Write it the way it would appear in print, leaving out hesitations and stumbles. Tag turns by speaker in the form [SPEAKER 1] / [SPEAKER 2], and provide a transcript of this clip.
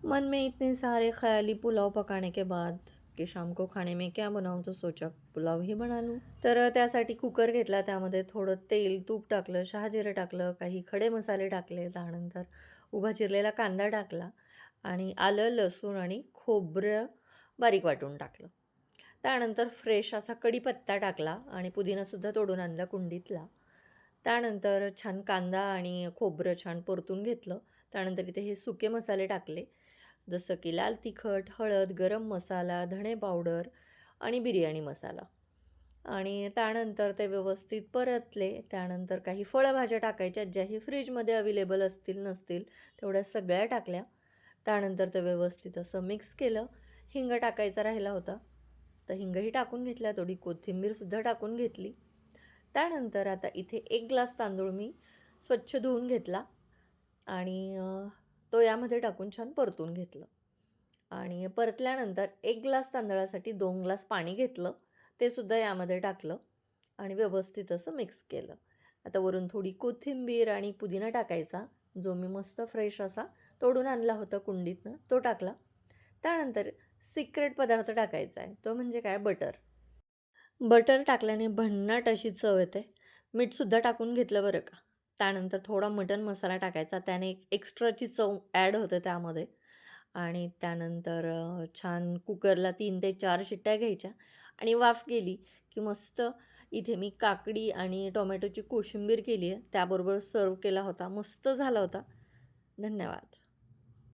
[SPEAKER 1] मन में इतने सारे ख्याली पुलाव पकाने के बाद कि शाम को खाने में क्या बनाऊं, तो सोचा पुलाव ही बना लूं। तर त्यासाठी कुकर घेतला, त्यामध्ये थोडं तेल तूप टाकलं, शहाजिरं टाकलं, काही खडे मसाले टाकले, त्यानंतर उभा चिरलेला कांदा टाकला आणि आलं लसूण आणि खोबरं बारीक वाटून टाकलं. त्यानंतर फ्रेश असा कढीपत्ता टाकला आणि पुदिनासुद्धा तोडून आणला कुंडीतला. त्यानंतर छान कांदा आणि खोबरं छान परतून घेतलं. त्यानंतर इथे हे सुके मसाले टाकले, जसं की लाल तिखट, हळद, गरम मसाला, धणे पावडर आणि बिर्याणी मसाला. आणि त्यानंतर ते व्यवस्थित परतले. त्यानंतर काही फळभाज्या टाकायच्या, ज्याही फ्रीजमध्ये अवेलेबल असतील नसतील तेवढ्या सगळ्या टाकल्या. त्यानंतर ते व्यवस्थित असं मिक्स केलं. हिंग टाकायचा राहिला होता, तर हिंगही टाकून घेतला, थोडी कोथिंबीरसुद्धा टाकून घेतली. त्यानंतर आता इथे 1 ग्लास तांदूळ मी स्वच्छ धुवून घेतला आणि तो यामध्ये टाकून छान परतून घेतलं. आणि परतल्यानंतर 1 ग्लास तांदळासाठी 2 ग्लास पाणी घेतलं, ते सुद्धा यामध्ये टाकलं आणि व्यवस्थित असं मिक्स केलं. आता वरून थोडी कोथिंबीर आणि पुदिना टाकायचा, जो मी मस्त फ्रेश असा तोडून आणला होता कुंडीतनं, तो टाकला. त्यानंतर सिक्रेट पदार्थ टाकायचा आहे, तो म्हणजे काय, बटर. बटर टाकल्याने भन्नाट अशी चव येते. मीठसुद्धा टाकून घेतलं बरं का. त्यानंतर थोडा मटण मसाला टाकायचा, त्याने एक एक्स्ट्राची चव ॲड होते त्यामध्ये. आणि त्यानंतर छान कुकरला 3 ते 4 शिट्ट्या घ्यायच्या आणि वाफ गेली की मस्त इथे मी काकडी आणि टोमॅटोची कोशिंबीर केली आहे, त्याबरोबर सर्व्ह केला होता. मस्त झाला होता. धन्यवाद.